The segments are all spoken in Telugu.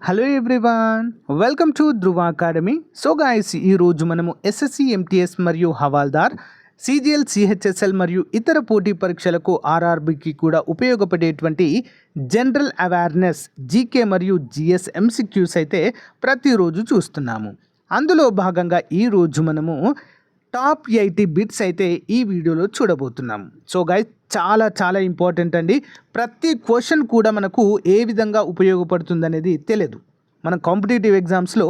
Hello everyone, welcome to Dhruva academy. So guys, ఈరోజు మనము ఎస్ఎస్సి ఎంటీఎస్ మరియు హవాల్దార్, సిజిఎల్ సిహెచ్ఎస్ఎల్ మరియు ఇతర పోటీ పరీక్షలకు ఆర్ఆర్బికి కూడా ఉపయోగపడేటువంటి జనరల్ అవేర్నెస్ జీకే మరియు జిఎస్ ఎంసిక్యూస్ అయితే ప్రతిరోజు చూస్తున్నాము. అందులో భాగంగా ఈరోజు మనము టాప్ 80 బిట్స్ అయితే ఈ వీడియోలో చూడబోతున్నాం. సో గైస్, చాలా ఇంపార్టెంట్ అండి. ప్రతి క్వశ్చన్ కూడా మనకు ఏ విధంగా ఉపయోగపడుతుంది అనేది తెలియదు. మన కాంపిటేటివ్ ఎగ్జామ్స్లో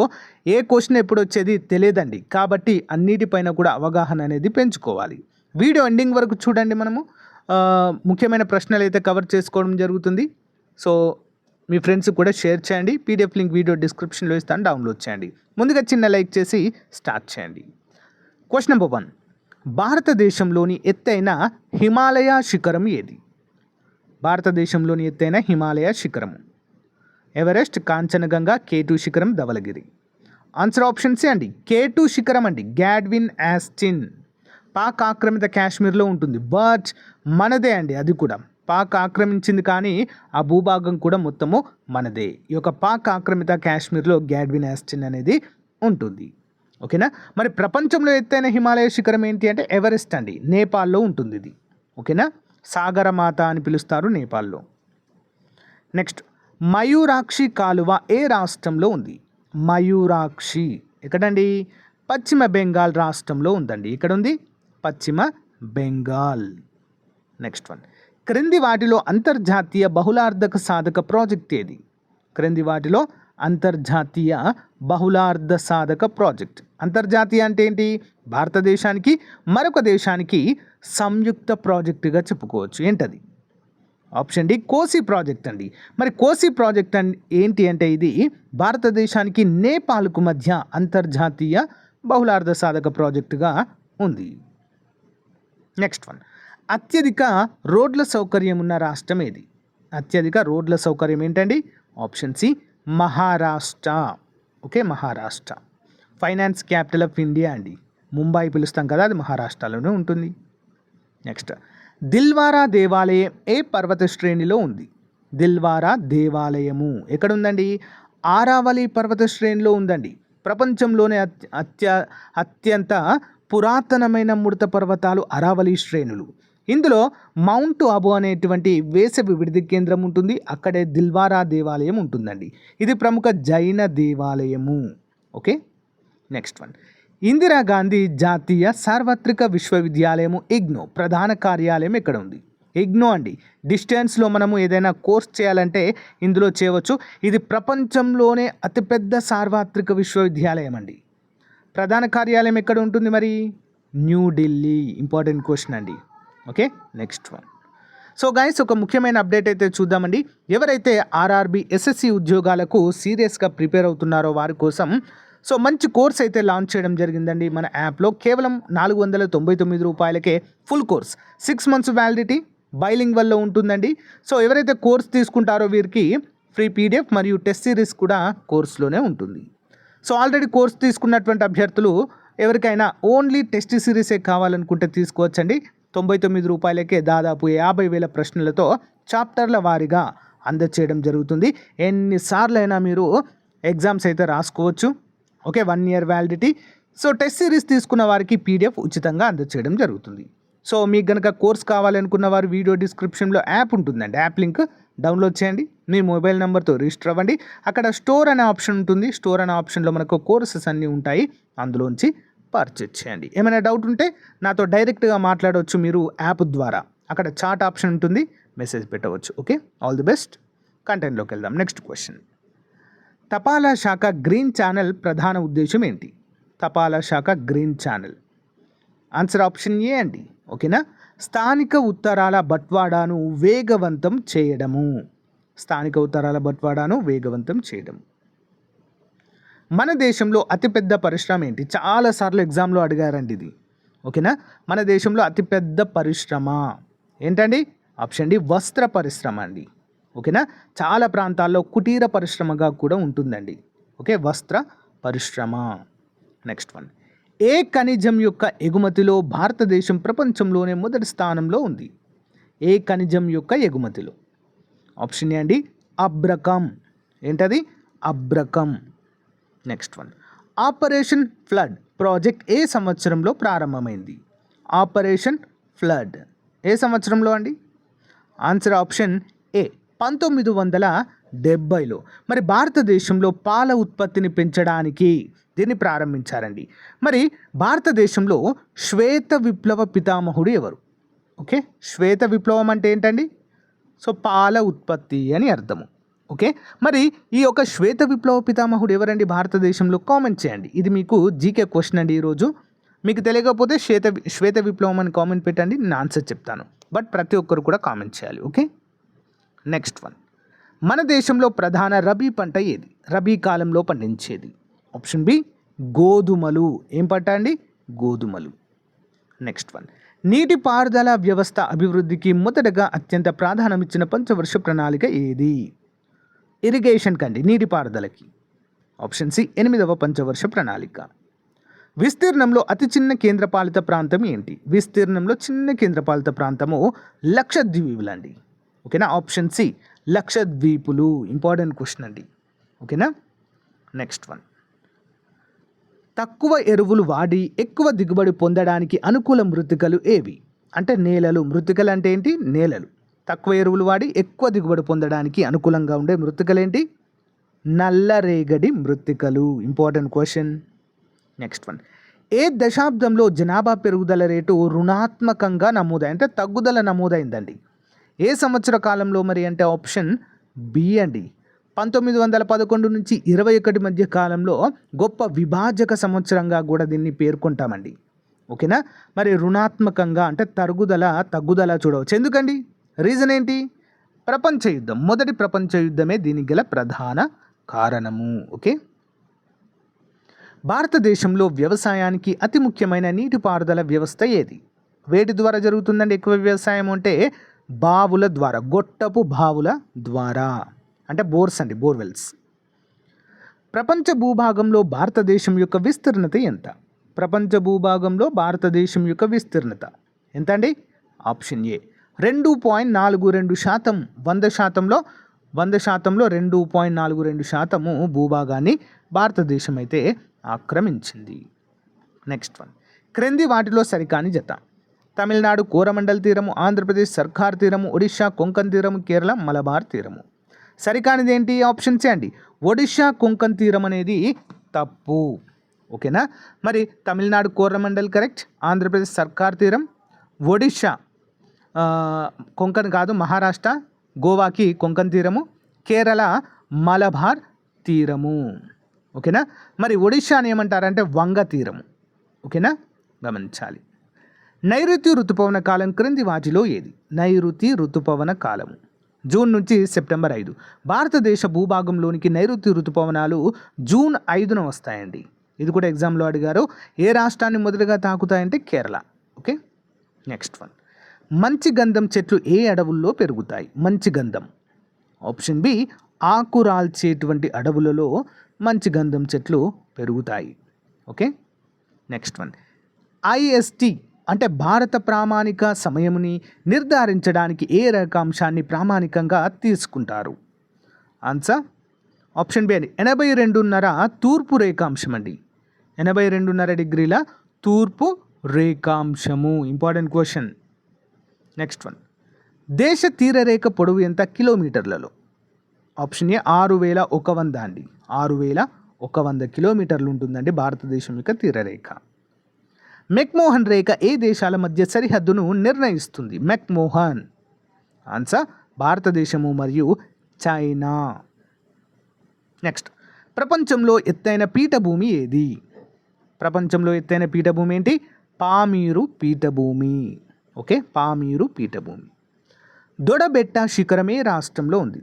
ఏ క్వశ్చన్ ఎప్పుడు వచ్చేది తెలియదండి. కాబట్టి అన్నిటిపైన కూడా అవగాహన అనేది పెంచుకోవాలి. వీడియో ఎండింగ్ వరకు చూడండి. మనము ముఖ్యమైన ప్రశ్నలు అయితే కవర్ చేసుకోవడం జరుగుతుంది. సో మీ ఫ్రెండ్స్ కూడా షేర్ చేయండి. పీడిఎఫ్ లింక్ వీడియో డిస్క్రిప్షన్లో ఇస్తాను, డౌన్లోడ్ చేయండి. ముందుగా చిన్న లైక్ చేసి స్టార్ట్ చేయండి. క్వశ్చన్ నెంబర్ 1, భారతదేశంలోని ఎత్తైన హిమాలయ శిఖరం ఏది? భారతదేశంలోని ఎత్తైన హిమాలయ శిఖరము ఎవరెస్ట్, కాంచనగంగా, K2 శిఖరం, ధవలగిరి. ఆన్సర్ ఆప్షన్ సి అండి, K2 శిఖరం అండి, గ్యాడ్విన్ యాస్టిన్. పాక్ ఆక్రమిత కాశ్మీర్లో ఉంటుంది, బట్ మనదే అండి. అది కూడా పాక్ ఆక్రమించింది, కానీ ఆ భూభాగం కూడా మొత్తము మనదే. ఈ యొక్క పాక్ ఆక్రమిత కాశ్మీర్లో గ్యాడ్విన్ యాస్టిన్ అనేది ఉంటుంది. ఓకేనా. మరి ప్రపంచంలో ఎత్తైన హిమాలయ శిఖరం ఏంటి అంటే ఎవరెస్ట్ అండి, నేపాల్లో ఉంటుంది ఇది. ఓకేనా, సాగరమాత అని పిలుస్తారు నేపాల్లో. నెక్స్ట్, మయూరాక్షి కాలువ ఏ రాష్ట్రంలో ఉంది? మయూరాక్షి ఎక్కడండి? పశ్చిమ బెంగాల్ రాష్ట్రంలో ఉందండి. ఇక్కడ ఉంది పశ్చిమ బెంగాల్. నెక్స్ట్ వన్, క్రింది వాటిలో అంతర్జాతీయ బహుళార్థక సాధక ప్రాజెక్ట్ ఏది? క్రింది వాటిలో అంతర్జాతీయ బహుళార్థ సాధక ప్రాజెక్ట్. అంతర్జాతీయ అంటే ఏంటి? భారతదేశానికి మరొక దేశానికి సంయుక్త ప్రాజెక్టుగా చెప్పుకోవచ్చు. ఏంటది? ఆప్షన్ డి, కోసి ప్రాజెక్ట్ అండి. మరి కోసి ప్రాజెక్ట్ ఏంటి అంటే ఇది భారతదేశానికి నేపాల్కు మధ్య అంతర్జాతీయ బహుళార్థ సాధక ప్రాజెక్టుగా ఉంది. నెక్స్ట్ వన్, అత్యధిక రోడ్ల సౌకర్యం ఉన్న రాష్ట్రం ఏది? అత్యధిక రోడ్ల సౌకర్యం ఏంటండి? Option C, Maharashtra. Okay, Maharashtra. Finance capital of India అండి, ముంబై పిలుస్తాం కదా, అది మహారాష్ట్రలోనే ఉంటుంది. నెక్స్ట్, దిల్వారా దేవాలయం ఏ పర్వత శ్రేణిలో ఉంది? దిల్వారా దేవాలయము ఎక్కడ ఉందండి? ఆరావళి పర్వత శ్రేణిలో ఉందండి. ప్రపంచంలోనే అత్యంత పురాతనమైన ముడత పర్వతాలు అరావళి శ్రేణులు. ఇందులో మౌంట్ అబు అనేటువంటి వేసవి విడిది కేంద్రం ఉంటుంది. అక్కడే దిల్వారా దేవాలయం ఉంటుందండి. ఇది ప్రముఖ జైన దేవాలయము. ఓకే. నెక్స్ట్ వన్, ఇందిరాగాంధీ జాతీయ సార్వత్రిక విశ్వవిద్యాలయము ఇగ్నో ప్రధాన కార్యాలయం ఎక్కడ ఉంది? ఇగ్నో అండి, డిస్టెన్స్లో మనము ఏదైనా కోర్స్ చేయాలంటే ఇందులో చేయవచ్చు. ఇది ప్రపంచంలోనే అతిపెద్ద సార్వత్రిక విశ్వవిద్యాలయం అండి. ప్రధాన కార్యాలయం ఎక్కడ ఉంటుంది మరి? న్యూఢిల్లీ. ఇంపార్టెంట్ క్వశ్చన్ అండి. Okay. Next one, so guys, ఒక ముఖ్యమైన అప్డేట్ అయితే చూద్దామండి. ఎవరైతే ఆర్ఆర్బి ఎస్ఎస్సి ఉద్యోగాలకు సీరియస్గా ప్రిపేర్ అవుతున్నారో వారి కోసం సో మంచి కోర్స్ అయితే లాంచ్ చేయడం జరిగిందండి మన యాప్లో. కేవలం 499 రూపాయలకే ఫుల్ కోర్స్, 6 months వ్యాలిడిటీ, బైలింగ్వల్లో ఉంటుందండి. సో ఎవరైతే కోర్స్ తీసుకుంటారో వీరికి ఫ్రీ పీడిఎఫ్ మరియు టెస్ట్ సిరీస్ కూడా కోర్సులోనే ఉంటుంది. సో ఆల్రెడీ కోర్స్ తీసుకున్నటువంటి అభ్యర్థులు ఎవరికైనా ఓన్లీ టెస్ట్ సిరీసే కావాలనుకుంటే తీసుకోవచ్చండి. 99 రూపాయలకే దాదాపు 50,000 ప్రశ్నలతో చాప్టర్ల వారీగా అందచేయడం జరుగుతుంది. ఎన్నిసార్లు అయినా మీరు ఎగ్జామ్స్ అయితే రాసుకోవచ్చు. Okay, 1 year validity. So test series తీసుకున్న వారికి పీడిఎఫ్ ఉచితంగా అందచేయడం జరుగుతుంది. సో మీకు కనుక కోర్స్ కావాలనుకున్న వారు వీడియో డిస్క్రిప్షన్లో యాప్ ఉంటుందండి, యాప్ లింక్ డౌన్లోడ్ చేయండి. మీ మొబైల్ నెంబర్తో రిజిస్టర్ అవ్వండి. అక్కడ స్టోర్ అనే ఆప్షన్ ఉంటుంది. స్టోర్ అనే ఆప్షన్లో మనకు కోర్సెస్ అన్నీ ఉంటాయి, అందులోంచి పర్చేజ్ చేయండి. ఏమైనా డౌట్ ఉంటే నాతో డైరెక్ట్గా మాట్లాడవచ్చు మీరు యాప్ ద్వారా. అక్కడ చాట్ ఆప్షన్ ఉంటుంది, మెసేజ్ పెట్టవచ్చు. Okay, all the best. కంటెంట్లోకి వెళ్దాం. నెక్స్ట్ క్వశ్చన్, తపాలా శాఖ గ్రీన్ ఛానల్ ప్రధాన ఉద్దేశం ఏంటి? తపాలా శాఖ గ్రీన్ ఛానల్ ఆన్సర్ ఆప్షన్ ఏ అండి. ఓకేనా, స్థానిక ఉత్తరాల బట్వాడాను వేగవంతం చేయడము. స్థానిక ఉత్తరాల బట్వాడాను వేగవంతం చేయడం. మన దేశంలో అతిపెద్ద పరిశ్రమ ఏంటి? చాలాసార్లు ఎగ్జామ్లో అడిగారండి ఇది. ఓకేనా, మన దేశంలో అతిపెద్ద పరిశ్రమ ఏంటండి? ఆప్షన్ డి, వస్త్ర పరిశ్రమ అండి. ఓకేనా, చాలా ప్రాంతాల్లో కుటీర పరిశ్రమగా కూడా ఉంటుందండి. ఓకే, వస్త్ర పరిశ్రమ. నెక్స్ట్ వన్, ఏ ఖనిజం యొక్క ఎగుమతిలో భారతదేశం ప్రపంచంలోనే మొదటి స్థానంలో ఉంది? ఏ ఖనిజం యొక్క ఎగుమతిలో? ఆప్షన్ ఏ అండి, అబ్రకం. ఏంటది? అబ్రకం. Next one, operation flood project ఏ సంవత్సరంలో ప్రారంభమైంది? ఆపరేషన్ ఫ్లడ్ ఏ సంవత్సరంలో అండి? ఆన్సర్ ఆప్షన్ ఏ 1970లో. మరి భారతదేశంలో పాల ఉత్పత్తిని పెంచడానికి దీన్ని ప్రారంభించారండి. మరి భారతదేశంలో శ్వేత విప్లవ పితామహుడు ఎవరు? ఓకే, శ్వేత విప్లవం అంటే ఏంటండి? సో పాల ఉత్పత్తి అని అర్థము. ఓకే, మరి ఈ యొక్క శ్వేత విప్లవ పితామహుడు ఎవరండి భారతదేశంలో? కామెంట్ చేయండి. ఇది మీకు జీకే క్వశ్చన్ అండి. ఈరోజు మీకు తెలియకపోతే శ్వేత విప్లవం అని కామెంట్ పెట్టండి, నేను ఆన్సర్ చెప్తాను. బట్ ప్రతి ఒక్కరు కూడా కామెంట్ చేయాలి. ఓకే, నెక్స్ట్ వన్, మన దేశంలో ప్రధాన రబీ పంట ఏది? రబీ కాలంలో పండించేది. ఆప్షన్ బి గోధుమలు. ఏం పంట అండి? గోధుమలు. నెక్స్ట్ వన్, నీటిపారుదల వ్యవస్థ అభివృద్ధికి మొదటగా అత్యంత ప్రాధాన్యం ఇచ్చిన పంచవర్ష ప్రణాళిక ఏది? ఇరిగేషన్ కండి, నీటిపారుదలకి. ఆప్షన్ సి 8వ పంచవర్ష ప్రణాళిక. విస్తీర్ణంలో అతి చిన్న కేంద్రపాలిత ప్రాంతం ఏంటి? విస్తీర్ణంలో చిన్న కేంద్రపాలిత ప్రాంతము లక్షద్వీపులండి. ఓకేనా, ఆప్షన్ సి లక్షద్వీపులు. ఇంపార్టెంట్ క్వశ్చన్ అండి. ఓకేనా, నెక్స్ట్ వన్, తక్కువ ఎరువులు వాడి ఎక్కువ దిగుబడి పొందడానికి అనుకూల మృత్తికలు ఏవి? అంటే నేలలు. మృత్తికలు అంటే ఏంటి? నేలలు. తక్కువ ఎరువులు వాడి ఎక్కువ దిగుబడి పొందడానికి అనుకూలంగా ఉండే మృత్తికలు ఏంటి? నల్లరేగడి మృత్తికలు. Important question. నెక్స్ట్ వన్, ఏ దశాబ్దంలో జనాభా పెరుగుదల రేటు రుణాత్మకంగా నమోదైంది? అంటే తగ్గుదల నమోదైందండి. ఏ సంవత్సర కాలంలో మరి? అంటే ఆప్షన్ బి అండి 1911 నుంచి 21 మధ్య కాలంలో గొప్ప విభాజక సంవత్సరంగా కూడా దీన్ని పేర్కొంటామండి. ఓకేనా, మరి రుణాత్మకంగా అంటే తగ్గుదల చూడవచ్చు. ఎందుకండి? రీజన్ ఏంటి? ప్రపంచ యుద్ధం. మొదటి ప్రపంచ యుద్ధమే దీనికి గల ప్రధాన కారణము. ఓకే, భారతదేశంలో వ్యవసాయానికి అతి ముఖ్యమైన నీటిపారుదల వ్యవస్థ ఏది? వేటి ద్వారా జరుగుతుందండి ఎక్కువ వ్యవసాయం? అంటే బావుల ద్వారా, గొట్టపు బావుల ద్వారా, అంటే బోర్స్ అండి, బోర్వెల్స్. ప్రపంచ భూభాగంలో భారతదేశం యొక్క విస్తీర్ణత ఎంత? ప్రపంచ భూభాగంలో భారతదేశం యొక్క విస్తీర్ణత ఎంత అండి? Option A 2.42%. 100%లో 2.42% భూభాగాన్ని భారతదేశం అయితే ఆక్రమించింది. నెక్స్ట్ వన్, క్రింది వాటిలో సరికాని జత. తమిళనాడు కోరమండల్ తీరము, ఆంధ్రప్రదేశ్ సర్కార్ తీరము, ఒడిశా కొంకన్ తీరము, కేరళ మలబార్ తీరము. సరికానిది ఏంటి? ఆప్షన్ సి అండి ఒడిశా కొంకన్ తీరం అనేది తప్పు. ఓకేనా, మరి తమిళనాడు కోరమండల్ కరెక్ట్, ఆంధ్రప్రదేశ్ సర్కార్ తీరం, ఒడిశా కొంకన్ కాదు మహారాష్ట్ర, గోవాకి కొంకన్ తీరము, కేరళ మలబార్ తీరము. ఓకేనా, మరి ఒడిశాని ఏమంటారంటే వంగ తీరము. ఓకేనా, గమనించాలి. నైరుతి ఋతుపవన కాలం క్రింది వాటిలో ఏది? నైరుతి ఋతుపవన కాలము జూన్ నుంచి సెప్టెంబర్ 5. భారతదేశ భూభాగంలోనికి నైరుతి ఋతుపవనాలు జూన్ 5న వస్తాయండి. ఇది కూడా ఎగ్జామ్లో అడిగారు. ఏ రాష్ట్రాన్ని మొదటగా తాకుతాయంటే కేరళ. ఓకే, నెక్స్ట్ వన్, మంచి గంధం చెట్లు ఏ అడవుల్లో పెరుగుతాయి? మంచి గంధం. ఆప్షన్ బి ఆకురాల్చేటువంటి అడవులలో మంచి గంధం చెట్లు పెరుగుతాయి. ఓకే, నెక్స్ట్ వన్, ఐఎస్టి అంటే భారత ప్రామాణిక సమయముని నిర్ధారించడానికి ఏ రేఖాంశాన్ని ప్రామాణికంగా తీసుకుంటారు? ఆన్సర్ ఆప్షన్ బి అండి 82.5 తూర్పు రేఖాంశం అండి. 82.5 డిగ్రీల తూర్పు రేఖాంశము. Important question. నెక్స్ట్ వన్, దేశ తీరరేఖ పొడవు ఎంత కిలోమీటర్లలో? ఆప్షన్ ఏ 6100 అండి. 6100 కిలోమీటర్లు ఉంటుందండి భారతదేశం యొక్క తీరరేఖ. మెక్మోహన్ రేఖ ఏ దేశాల మధ్య సరిహద్దును నిర్ణయిస్తుంది? మెక్మోహన్. ఆన్సర్ భారతదేశము మరియు చైనా. నెక్స్ట్, ప్రపంచంలో ఎత్తైన పీఠభూమి ఏది? ప్రపంచంలో ఎత్తైన పీఠభూమి ఏంటి? పామీరు పీఠభూమి. ఓకే, పామీరు పీఠభూమి. దొడబెట్ట శిఖరం ఏ రాష్ట్రంలో ఉంది?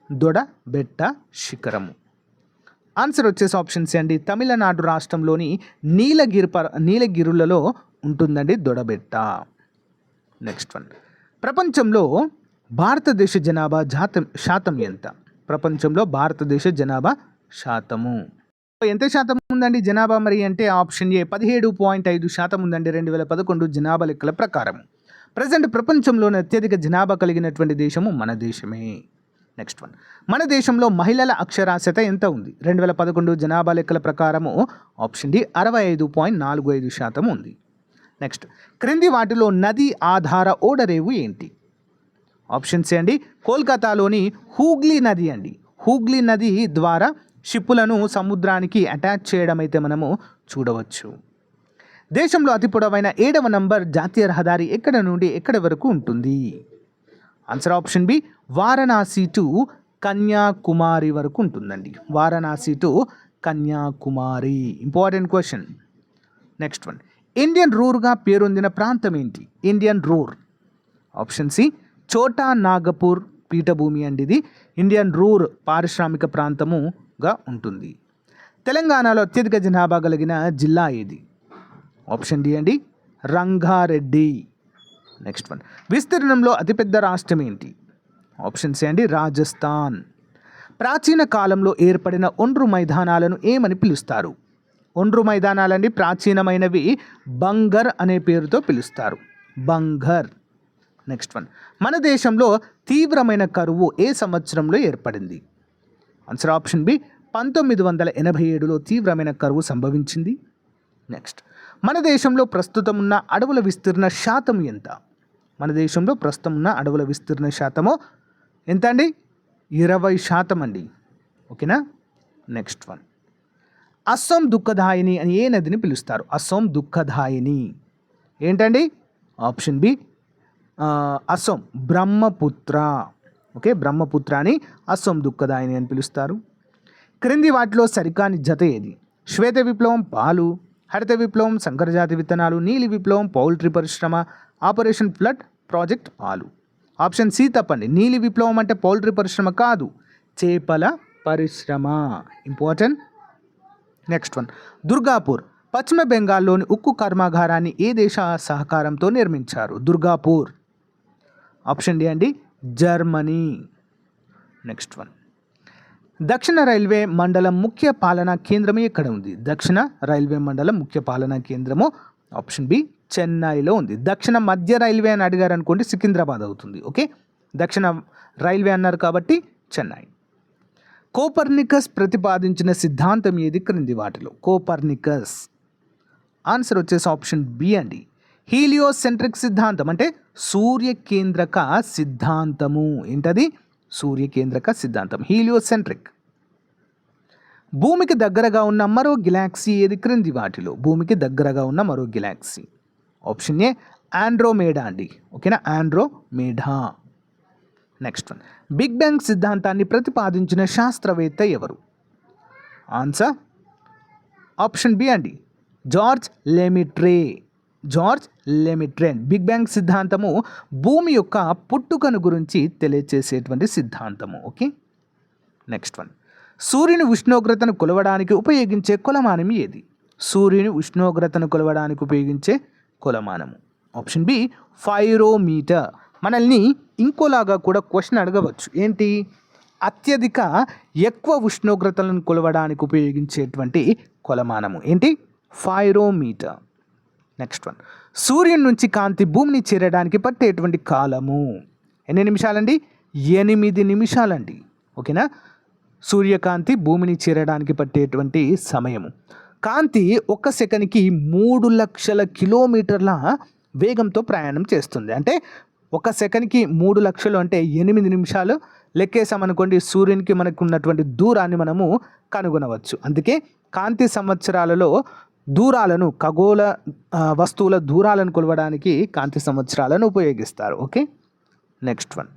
దొడబెట్ట శిఖరము. ఆన్సర్ వచ్చేసి ఆప్షన్ సి అండి తమిళనాడు రాష్ట్రంలోని నీలగిరులలో ఉంటుందండి దొడబెట్ట. నెక్స్ట్ వన్, ప్రపంచంలో భారతదేశ జనాభా శాతం ఎంత? ప్రపంచంలో భారతదేశ జనాభా శాతము ఎంత శాతం ఉందండి జనాభా మరి అంటే? ఆప్షన్ ఏ 17.5% ఉందండి 2011 జనాభా లెక్కల ప్రకారం. ప్రజెంట్ ప్రపంచంలోని అత్యధిక జనాభా కలిగినటువంటి దేశము మన దేశమే. నెక్స్ట్ వన్, మన దేశంలో మహిళల అక్షరాస్యత ఎంత ఉంది? 2011 జనాభా లెక్కల ప్రకారము ఆప్షన్ డి 65.45% ఉంది. నెక్స్ట్, క్రింది వాటిలో నది ఆధార ఓడరేవు ఏంటి? ఆప్షన్ సి అండి కోల్కతాలోని హూగ్లీ నది అండి. హూగ్లీ నది ద్వారా షిప్పులను సముద్రానికి అటాచ్ చేయడం అయితే మనము చూడవచ్చు. దేశంలో అతి పొడవైన 7వ నంబర్ జాతీయ రహదారి ఎక్కడ నుండి ఎక్కడ వరకు ఉంటుంది? Answer option B Varanasi to Kanyakumari వరకు ఉంటుందండి. Varanasi to Kanyakumari. Important question. Next one, Indian రూర్గా పేరొందిన ప్రాంతం ఏంటి? ఇండియన్ రూర్. ఆప్షన్ సి చోటా నాగపూర్ పీఠభూమి అండి. ఇది ఇండియన్ రూర్ పారిశ్రామిక ప్రాంతముగా ఉంటుంది. తెలంగాణలో అత్యధిక జనాభా కలిగిన జిల్లా ఏది? ఆప్షన్ డి అండి రంగారెడ్డి. నెక్స్ట్ వన్, విస్తీర్ణంలో అతిపెద్ద రాష్ట్రం ఏంటి? ఆప్షన్ సి అండి రాజస్థాన్. ప్రాచీన కాలంలో ఏర్పడిన ఒండ్రు మైదానాలను ఏమని పిలుస్తారు? ఒండ్రు మైదానాలండి ప్రాచీనమైనవి బంగర్ అనే పేరుతో పిలుస్తారు. బంగర్. నెక్స్ట్ వన్, మన దేశంలో తీవ్రమైన కరువు ఏ సంవత్సరంలో ఏర్పడింది? ఆన్సర్ ఆప్షన్ బి 1987లో తీవ్రమైన కరువు సంభవించింది. నెక్స్ట్, మన దేశంలో ప్రస్తుతం ఉన్న అడవుల విస్తీర్ణ శాతం ఎంత? మన దేశంలో ప్రస్తుతం ఉన్న అడవుల విస్తీర్ణ శాతము ఎంత అండి? 20% అండి. ఓకేనా. నెక్స్ట్ వన్, అస్సోం దుఃఖదాయిని అని ఏ నదిని పిలుస్తారు? అస్సోం దుఃఖదాయిని ఏంటండి? Option B Assam Brahmaputra. Okay, Brahmaputra అని అస్సోం దుఃఖదాయిని అని పిలుస్తారు. క్రింది వాటిలో సరికాని జత ఏది? శ్వేత విప్లవం పాలు, హరిత విప్లవం సంకరజాతి విత్తనాలు, నీలి విప్లవం పౌల్ట్రీ పరిశ్రమ, ఆపరేషన్ ఫ్లడ్ ప్రాజెక్ట్ పాలు. ఆప్షన్ సి తప్పండి. నీలి విప్లవం అంటే పౌల్ట్రీ పరిశ్రమ కాదు, చేపల పరిశ్రమ. ఇంపార్టెంట్. నెక్స్ట్ వన్, దుర్గాపూర్ పశ్చిమ బెంగాల్లోని ఉక్కు కర్మాగారాన్ని ఏ దేశ సహకారంతో నిర్మించారు? దుర్గాపూర్. ఆప్షన్ డి అండి జర్మనీ. నెక్స్ట్ వన్, దక్షిణ రైల్వే మండలం ముఖ్య పాలనా కేంద్రము ఎక్కడ ఉంది? దక్షిణ రైల్వే మండలం ముఖ్య పాలనా కేంద్రము ఆప్షన్ బి చెన్నైలో ఉంది. దక్షిణ మధ్య రైల్వే అని అడిగారు అనుకోండి సికింద్రాబాద్ అవుతుంది. ఓకే, దక్షిణ రైల్వే అన్నారు కాబట్టి చెన్నై. కోపర్నికస్ ప్రతిపాదించిన సిద్ధాంతం ఏది క్రింది వాటిలో? కోపర్నికస్. ఆన్సర్ వచ్చేసి ఆప్షన్ బి అండి హీలియోసెంట్రిక్ సిద్ధాంతం అంటే సూర్యకేంద్రక సిద్ధాంతము. ఏంటది? సూర్యకేంద్రక సిద్ధాంతం, హీలియోసెంట్రిక్. భూమికి దగ్గరగా ఉన్న మరో గెలాక్సీ ఏది క్రింది వాటిలో? భూమికి దగ్గరగా ఉన్న మరో గెలాక్సీ ఆప్షన్ ఏ ఆండ్రోమేడా అండి. ఓకేనా, Andromeda. Next one, big bang సిద్ధాంతాన్ని ప్రతిపాదించిన శాస్త్రవేత్త ఎవరు? ఆన్సర్ ఆప్షన్ బి అండి George Lemaitre. George Lemaitre. Big bang సిద్ధాంతము భూమి యొక్క పుట్టుకను గురించి తెలియచేసేటువంటి సిద్ధాంతము. ఓకే. నెక్స్ట్ వన్, సూర్యుని ఉష్ణోగ్రతను కొలవడానికి ఉపయోగించే కొలమానం ఏది? సూర్యుని ఉష్ణోగ్రతను కొలవడానికి ఉపయోగించే కొలమానము ఆప్షన్ బి ఫైరోమీటర్. మనల్ని ఇంకోలాగా కూడా క్వశ్చన్ అడగవచ్చు. ఏంటి? అత్యధిక ఎక్కువ ఉష్ణోగ్రతలను కొలవడానికి ఉపయోగించేటువంటి కొలమానము ఏంటి? ఫైరోమీటర్. నెక్స్ట్ వన్, సూర్యుని నుంచి కాంతి భూమిని చేరడానికి పట్టేటువంటి కాలము ఎన్ని నిమిషాలండి? 8 నిమిషాలండి. ఓకేనా, సూర్యకాంతి భూమిని చేరడానికి పట్టేటువంటి సమయము. కాంతి 1 సెకన్కి 3 లక్షల కిలోమీటర్ల వేగంతో ప్రయాణం చేస్తుంది. అంటే 1 సెకన్కి 3 లక్షలు అంటే 8 నిమిషాలు లెక్కేసామనుకోండి, సూర్యునికి మనకు ఉన్నటువంటి దూరాన్ని మనము కనుగొనవచ్చు. అందుకే కాంతి సంవత్సరాలలో దూరాలను, ఖగోళ వస్తువుల దూరాలను కొలవడానికి కాంతి సంవత్సరాలను ఉపయోగిస్తారు. ఓకే. నెక్స్ట్ వన్,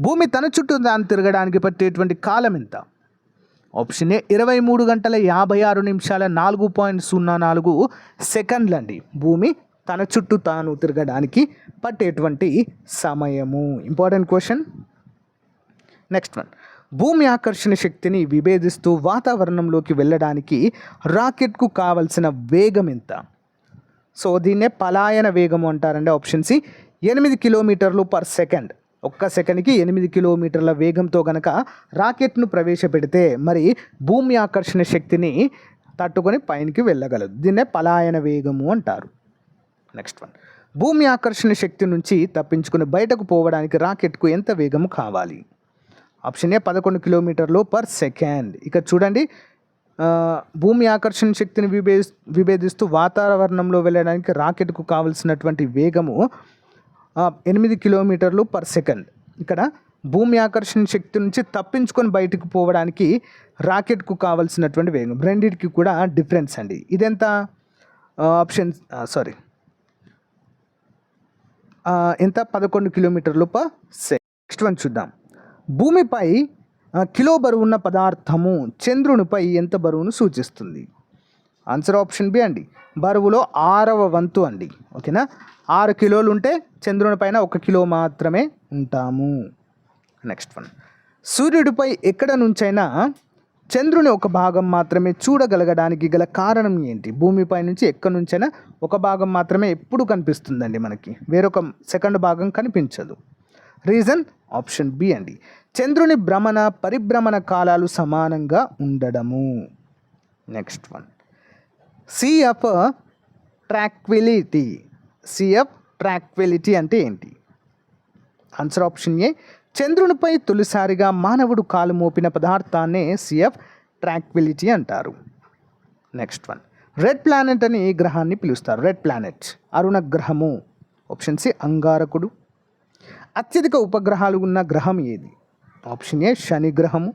భూమి తన చుట్టూ దాన్ని తిరగడానికి పట్టేటువంటి కాలం ఎంత? ఆప్షన్ ఏ 23 గంటల 56 నిమిషాల 4.04 సెకండ్లు అండి. భూమి తన చుట్టూ తాను తిరగడానికి పట్టేటువంటి సమయము. Important question. నెక్స్ట్ వన్, భూమి ఆకర్షణ శక్తిని విభేదిస్తూ వాతావరణంలోకి వెళ్ళడానికి రాకెట్కు కావలసిన వేగం ఎంత? సో దీన్నే పలాయన వేగము అంటారండి. ఆప్షన్ సి 8 కిలోమీటర్లు పర్ సెకండ్. 1 సెకండ్కి 8 కిలోమీటర్ల వేగంతో కనుక రాకెట్ను ప్రవేశపెడితే మరి భూమి ఆకర్షణ శక్తిని తట్టుకొని పైనకి వెళ్ళగలదు. దీన్నే పలాయన వేగము అంటారు. నెక్స్ట్ వన్, భూమి ఆకర్షణ శక్తి నుంచి తప్పించుకుని బయటకు పోవడానికి రాకెట్కు ఎంత వేగము కావాలి? ఆప్షన్ ఏ 11 కిలోమీటర్లు పర్ సెకండ్. ఇక చూడండి, భూమి ఆకర్షణ శక్తిని విభేదిస్తూ వాతావరణంలో వెళ్ళడానికి రాకెట్కు కావలసినటువంటి వేగము 8 కిలోమీటర్లు పర్ సెకండ్. ఇక్కడ భూమి ఆకర్షణ శక్తి నుంచి తప్పించుకొని బయటకు పోవడానికి రాకెట్కు కావలసినటువంటి వేగం, రెండింటికి కూడా డిఫరెన్స్ అండి. ఇదెంత? ఆప్షన్ ఎంత? 11 కిలోమీటర్లు పర్ సెకండ్. నెక్స్ట్ వన్ చూద్దాం. భూమిపై కిలో బరువున్న పదార్థము చంద్రునిపై ఎంత బరువును సూచిస్తుంది? ఆన్సర్ ఆప్షన్ బి అండి, బరువులో 6వ వంతు అండి. ఓకేనా, 6 కిలోలు ఉంటే చంద్రుని పైన 1 కిలో మాత్రమే ఉంటాము. Next one. సూర్యుడిపై ఎక్కడ నుంచైనా చంద్రుని ఒక భాగం మాత్రమే చూడగలగడానికి గల కారణం ఏంటి? భూమిపై నుంచి ఎక్కడి నుంచైనా ఒక భాగం మాత్రమే ఎప్పుడు కనిపిస్తుందండి మనకి, వేరొక సెకండ్ భాగం కనిపించదు. రీజన్ ఆప్షన్ బి అండి, చంద్రుని భ్రమణ పరిభ్రమణ కాలాలు సమానంగా ఉండడము. Next one. సిఎఫ్ ట్రాక్విలిటీ అంటే ఏంటి? ఆన్సర్ ఆప్షన్ ఏ, చంద్రునిపై తొలిసారిగా మానవుడు కాలు మోపిన పదార్థాన్నే సిఎఫ్ ట్రాక్విలిటీ అంటారు. Next one. రెడ్ ప్లానెట్ అని ఈ గ్రహాన్ని పిలుస్తారు. రెడ్ ప్లానెట్ అరుణ గ్రహము. ఆప్షన్ సి అంగారకుడు. అత్యధిక ఉపగ్రహాలు ఉన్న గ్రహం ఏది? ఆప్షన్ ఏ శని గ్రహము.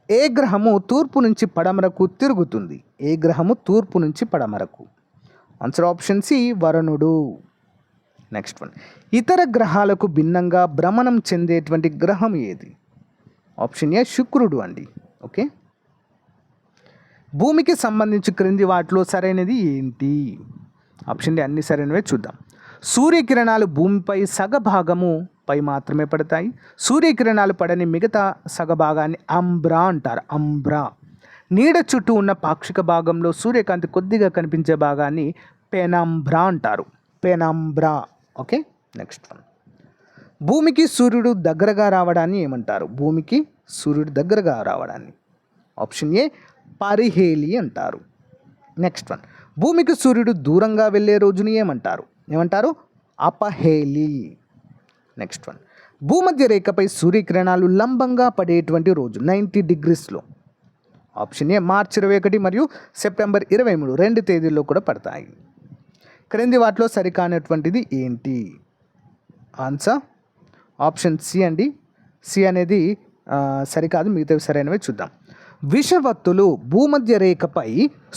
ఏ గ్రహము తూర్పు నుంచి పడమరకు తిరుగుతుంది? ఏ గ్రహము తూర్పు నుంచి పడమరకు? ఆన్సర్ ఆప్షన్ సి వరుణుడు. Next one. ఇతర గ్రహాలకు భిన్నంగా భ్రమణం చెందేటువంటి గ్రహం ఏది? ఆప్షన్ ఏ శుక్రుడు అండి. ఓకే, భూమికి సంబంధించి క్రింది వాటిలో సరైనది ఏంటి? ఆప్షన్ డి అన్ని సరైనవే. చూద్దాం. సూర్యకిరణాలు భూమిపై సగభాగము పై మాత్రమే పడతాయి. సూర్యకిరణాలు పడని మిగతా సగభాగాన్ని అంబ్రా అంటారు. అంబ్రా. నీడ చుట్టూ ఉన్న పాక్షిక భాగంలో సూర్యకాంతి కొద్దిగా కనిపించే భాగాన్ని పెనంబ్రా అంటారు. పెనంబ్రా. Okay, next one. భూమికి సూర్యుడు దగ్గరగా రావడాన్ని ఏమంటారు? భూమికి సూర్యుడు దగ్గరగా రావడాన్ని ఆప్షన్ ఏ పరిహేలి అంటారు. Next one. భూమికి సూర్యుడు దూరంగా వెళ్ళే రోజుని ఏమంటారు? అపహేలి. Next one. భూమధ్య రేఖపై సూర్యకిరణాలు లంబంగా పడేటువంటి రోజు 90 డిగ్రీస్లో? ఆప్షన్ ఏ మార్చి 21 మరియు సెప్టెంబర్ 23, 2 తేదీల్లో కూడా పడతాయి. క్రింది వాటిలో సరికానటువంటిది ఏంటి? ఆన్సర్ ఆప్షన్ సి అండి. సి అనేది సరికాదు, మిగతావి సరైనవి. చూద్దాం. విషవత్తులు భూమధ్య రేఖపై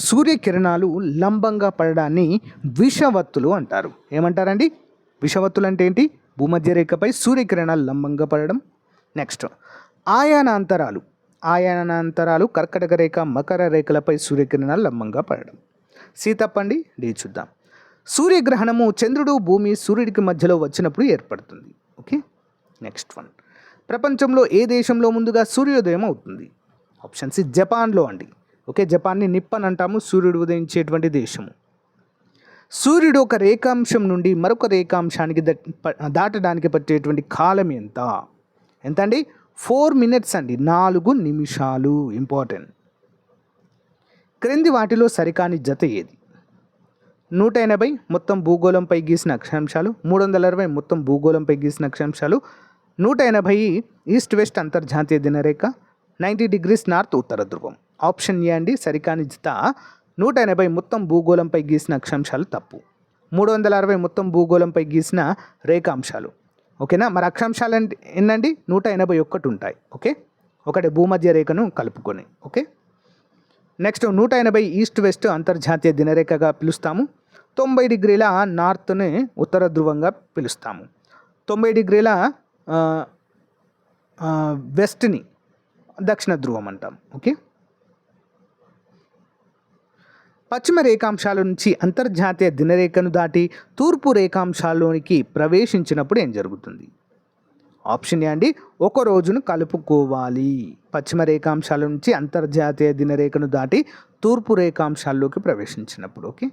సూర్యకిరణాలు లంబంగా పడడాన్ని విషవత్తులు అంటారు. ఏమంటారండి? విషవత్తులు అంటే ఏంటి? భూమధ్య రేఖపై సూర్యకిరణాలు లంబంగా పడడం. నెక్స్ట్ ఆయానాంతరాలు కర్కటక రేఖ మకర రేఖలపై సూర్యకిరణాలు లంబంగా పడడం. సి తప్పండి, డి చూద్దాం. సూర్యగ్రహణము చంద్రుడు భూమి సూర్యుడికి మధ్యలో వచ్చినప్పుడు ఏర్పడుతుంది. Okay, next one. ప్రపంచంలో ఏ దేశంలో ముందుగా సూర్యోదయం అవుతుంది? ఆప్షన్ సి జపాన్లో అండి. ఓకే, జపాన్ని నిప్పన్ అంటాము, సూర్యుడు ఉదయించేటువంటి దేశము. సూర్యుడు ఒక రేఖాంశం నుండి మరొక రేఖాంశానికి దాటడానికి పట్టేటువంటి కాలం ఎంత అండి? 4 మినిట్స్ అండి, 4 నిమిషాలు. ఇంపార్టెంట్. క్రింది వాటిలో సరికాని జత ఏది? 180 మొత్తం భూగోళంపై గీసిన అక్షాంశాలు, 360 మొత్తం భూగోళంపై గీసిన అక్షాంశాలు, 180 ఈస్ట్ వెస్ట్ అంతర్జాతీయ దినరేఖ, 90 డిగ్రీస్ నార్త్ ఉత్తర ధ్రువం. ఆప్షన్ ఏ అండి సరికాని జత 180 మొత్తం భూగోళంపై గీసిన అక్షాంశాలు తప్పు. 360 మొత్తం భూగోళంపై గీసిన రేఖాంశాలు. ఓకేనా, మరి అక్షాంశాలు ఎన్నండి? 181 ఉంటాయి. ఓకే, ఒకటి భూమధ్య రేఖను కలుపుకొని. ఓకే, నెక్స్ట్ 180 ఈస్ట్ వెస్ట్ అంతర్జాతీయ దినరేఖగా పిలుస్తాము. 90 డిగ్రీల నార్త్ని ఉత్తర ధ్రువంగా పిలుస్తాము. 90 డిగ్రీల వెస్ట్ని దక్షిణ ధ్రువం అంటాం. ఓకే, పశ్చిమ రేఖాంశాల నుంచి అంతర్జాతీయ దినరేఖను దాటి తూర్పు రేఖాంశాల్లోనికి ప్రవేశించినప్పుడు ఏం జరుగుతుంది? ఆప్షన్ ఏ అండి, ఒక రోజును కలుపుకోవాలి. పశ్చిమ రేఖాంశాల నుంచి అంతర్జాతీయ దినరేఖను దాటి తూర్పు రేఖాంశాల్లోకి ప్రవేశించినప్పుడు. ఓకే,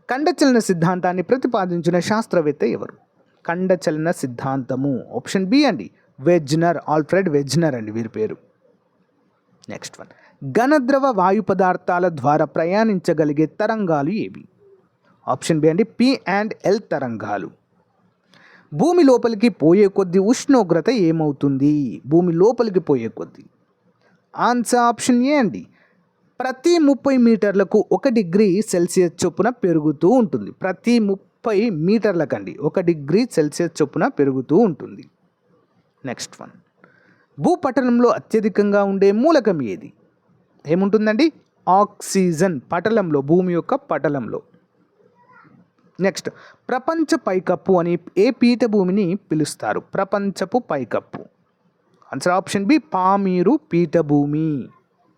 ఖండచలన సిద్ధాంతాన్ని ప్రతిపాదించిన శాస్త్రవేత్త ఎవరు? ఖండచలన సిద్ధాంతము ఆప్షన్ బి అండి, వెజ్నర్, ఆల్ఫ్రెడ్ వెజ్నర్ అండి వీరి పేరు. Next one. ఘనద్రవ వాయు పదార్థాల ద్వారా ప్రయాణించగలిగే తరంగాలు ఏవి? ఆప్షన్ బి అండి, పి అండ్ ఎల్ తరంగాలు. భూమి లోపలికి పోయే కొద్దీ ఉష్ణోగ్రత ఏమవుతుంది? భూమి లోపలికి పోయే కొద్దీ ఆన్సర్ ఆప్షన్ ఏ అండి, ప్రతి 30 మీటర్లకు 1 డిగ్రీ సెల్సియస్ చొప్పున పెరుగుతూ ఉంటుంది. ప్రతి 30 మీటర్లకండి 1 డిగ్రీ సెల్సియస్ చొప్పున పెరుగుతూ ఉంటుంది. నెక్స్ట్ వన్, భూపటలంలో అత్యధికంగా ఉండే మూలకం ఏది? ఏముంటుందండి? ఆక్సిజన్. పటలంలో, భూమి యొక్క పటలంలో. నెక్స్ట్, ప్రపంచ పైకప్పు అని ఏ పీఠభూమిని పిలుస్తారు? ప్రపంచపు పైకప్పు. ఆన్సర్ ఆప్షన్ బి, పామీరు పీఠభూమి.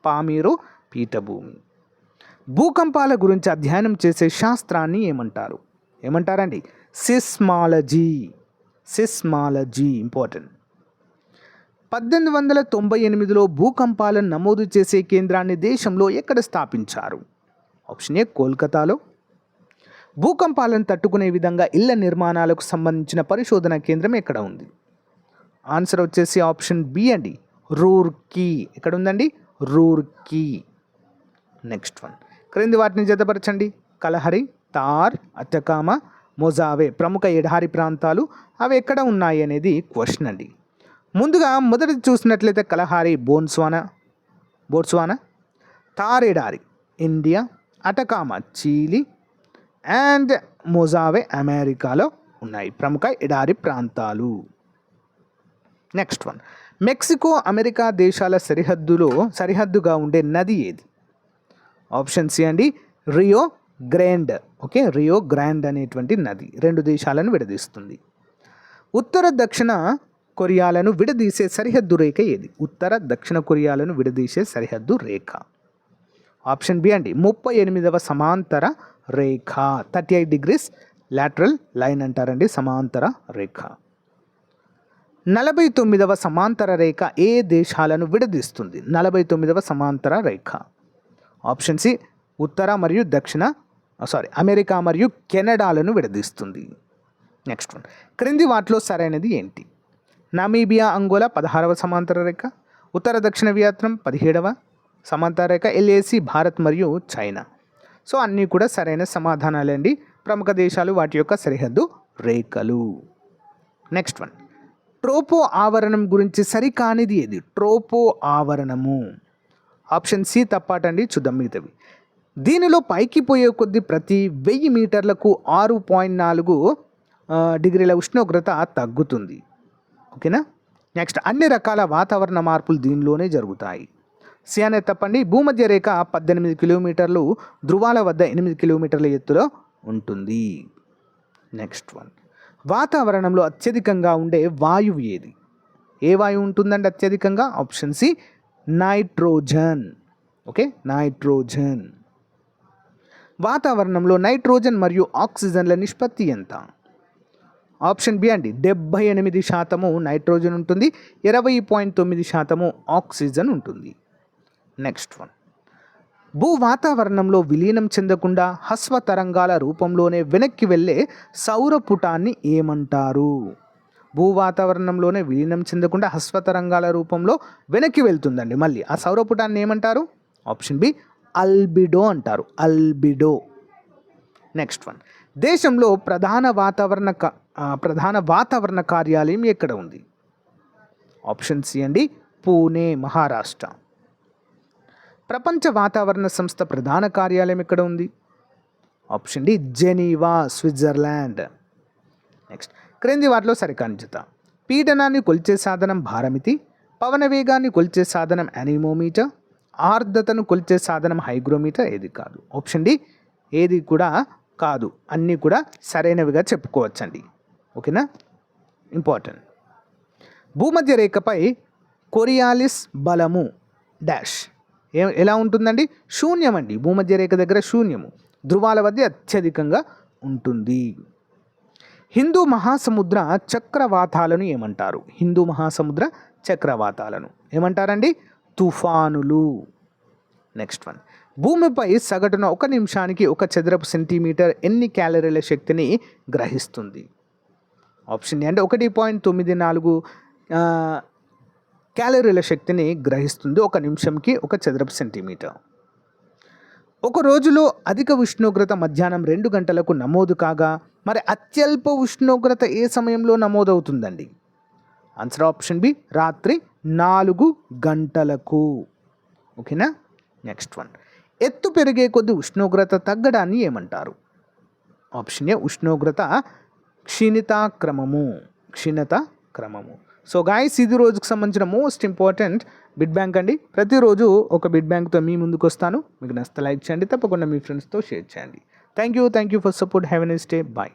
పామీరు పీఠభూమి. భూకంపాల గురించి అధ్యయనం చేసే శాస్త్రాన్ని ఏమంటారు? ఏమంటారండి? సిస్మాలజీ. Seismology important. 1898లో భూకంపాలను నమోదు చేసే కేంద్రాన్ని దేశంలో ఎక్కడ స్థాపించారు? ఆప్షన్ ఏ, కోల్కతాలో. భూకంపాలను తట్టుకునే విధంగా ఇళ్ల నిర్మాణాలకు సంబంధించిన పరిశోధన కేంద్రం ఎక్కడ ఉంది? ఆన్సర్ వచ్చేసి ఆప్షన్ బి అండి, రూర్కీ. ఎక్కడ ఉందండి? రూర్కీ. నెక్స్ట్ వన్, క్రింది వాటిని జతపరచండి. కలహరి, తార్, అటకామా, మొజావే ప్రముఖ ఎడారి ప్రాంతాలు. అవి ఎక్కడ ఉన్నాయి అనేది క్వశ్చన్ అండి. ముందుగా మొదటిది చూసినట్లయితే కలహారి బోట్స్వానా, తార్ ఎడారి India, Atacama Chile and Mojave అమెరికాలో ఉన్నాయి, ప్రముఖ ఎడారి ప్రాంతాలు. నెక్స్ట్ వన్, మెక్సికో అమెరికా దేశాల సరిహద్దుగా ఉండే నది ఏది? ఆప్షన్ సి అండి, Rio grand. Okay, Rio grand అనేటువంటి నది 2 దేశాలను విడదీస్తుంది. ఉత్తర దక్షిణ కొరియాలను విడదీసే సరిహద్దు రేఖ ఏది? ఉత్తర దక్షిణ కొరియాలను విడదీసే సరిహద్దు రేఖ. ఆప్షన్ బి అండి, 38వ సమాంతర రేఖ. 38 డిగ్రీస్ లాటరల్ లైన్ అంటారండి, సమాంతర రేఖ. 49వ సమాంతర రేఖ ఏ దేశాలను విడదీస్తుంది? 49వ సమాంతర రేఖ. ఆప్షన్ సి, ఉత్తర మరియు అమెరికా మరియు కెనడాలను విడదీస్తుంది. నెక్స్ట్ వన్, క్రింది వాటిలో సరైనది ఏంటి? నమీబియా అంగోలా 16వ సమాంతర రేఖ, ఉత్తర దక్షిణ వియత్నాం 17వ సమాంతర రేఖ, LAC భారత్ మరియు చైనా. సో అన్నీ కూడా సరైన సమాధానాలండి. ప్రముఖ దేశాలు, వాటి యొక్క సరిహద్దు రేఖలు. నెక్స్ట్ వన్, ట్రోపో ఆవరణం గురించి సరికానిది ఏది? ట్రోపో ఆవరణము. ఆప్షన్ సి తప్పాటండి, చూద్దాం మిగతావి. దీనిలో పైకి పోయే కొద్దీ ప్రతి 1000 మీటర్లకు 6.4 డిగ్రీల ఉష్ణోగ్రత తగ్గుతుంది. ఓకేనా. నెక్స్ట్, అన్ని రకాల వాతావరణ మార్పులు దీనిలోనే జరుగుతాయి. సి అనేది తప్పండి. భూమధ్య రేఖ 18 కిలోమీటర్లు, ధృవాల వద్ద 8 కిలోమీటర్ల ఎత్తులో ఉంటుంది. నెక్స్ట్ వన్, వాతావరణంలో అత్యధికంగా ఉండే వాయువు ఏది? ఏ వాయువు ఉంటుందండి అత్యధికంగా? Option C, nitrogen. Okay, nitrogen. వాతావరణంలో నైట్రోజన్ మరియు ఆక్సిజన్ల నిష్పత్తి ఎంత? ఆప్షన్ బి అండి, 78% నైట్రోజన్ ఉంటుంది, 20.9% ఆక్సిజన్ ఉంటుంది. నెక్స్ట్ వన్, భూ వాతావరణంలో విలీనం చెందకుండా హస్వ తరంగాల రూపంలోనే వెనక్కి వెళ్ళే సౌరపుటాన్ని ఏమంటారు? భూ వాతావరణంలోనే విలీనం చెందకుండా హస్వ తరంగాల రూపంలో వెనక్కి వెళ్తుందండి. మళ్ళీ ఆ సౌరపుటాన్ని ఏమంటారు? ఆప్షన్ బి, అల్బిడో అంటారు, అల్బిడో. నెక్స్ట్ వన్, దేశంలో ప్రధాన వాతావరణ కార్యాలయం ఎక్కడ ఉంది? ఆప్షన్ సి అండి, పూణే, మహారాష్ట్ర. ప్రపంచ వాతావరణ సంస్థ ప్రధాన కార్యాలయం ఎక్కడ ఉంది? Option D, Geneva, Switzerland. Next, క్రింది వాటిలో సరికాని జత. పీడనాన్ని కొలిచే సాధనం భారమితి, పవన వేగాన్ని కొలిచే సాధనం యానిమోమీటర్, ఆర్ద్రతను కొలిచే సాధనం హైగ్రోమీటర్. ఏది కాదు? ఆప్షన్ డి, ఏది కూడా కాదు, అన్నీ కూడా సరైనవిగా చెప్పుకోవచ్చండి. ఓకేనా, ఇంపార్టెంట్. భూమధ్య రేఖపై కొరియాలిస్ బలము డాష్ ఎలా ఉంటుందండి? శూన్యం అండి. భూమధ్య రేఖ దగ్గర శూన్యము, ధృవాల వద్ద అత్యధికంగా ఉంటుంది. హిందూ మహాసముద్ర చక్రవాతాలను ఏమంటారు? హిందూ మహాసముద్ర చక్రవాతాలను ఏమంటారండి? తుఫానులు. నెక్స్ట్ వన్, భూమిపై సగటున 1 నిమిషానికి 1 చదరపు సెంటీమీటర్ ఎన్ని క్యాలరీల శక్తిని గ్రహిస్తుంది? ఆప్షన్ ఏ అంటే 1.94 క్యాలరీల శక్తిని గ్రహిస్తుంది 1 నిమిషంకి 1 చదరపు సెంటీమీటర్. ఒక రోజులో అధిక ఉష్ణోగ్రత మధ్యాహ్నం 2 గంటలకు నమోదు కాగా మరి అత్యల్ప ఉష్ణోగ్రత ఏ సమయంలో నమోదవుతుందండి? ఆన్సర్ ఆప్షన్ బి, రాత్రి 4 గంటలకు. ఓకేనా? నెక్స్ట్ వన్, ఎత్తు పెరిగే కొద్ది ఉష్ణోగ్రత తగ్గడాన్ని ఏమంటారు? ఆప్షన్ ఏ, ఉష్ణోగ్రత క్షీణత క్రమము. సో గాయస్, ఇది రోజుకు సంబంధించిన మోస్ట్ ఇంపార్టెంట్ బిడ్ బ్యాంక్ అండి. ప్రతిరోజు ఒక బిడ్ బ్యాంక్తో మీ ముందుకు వస్తాను. మీకు నచ్చితే లైక్ చేయండి, తప్పకుండా మీ ఫ్రెండ్స్తో షేర్ చేయండి. Thank you for support. Have a nice day. Bye.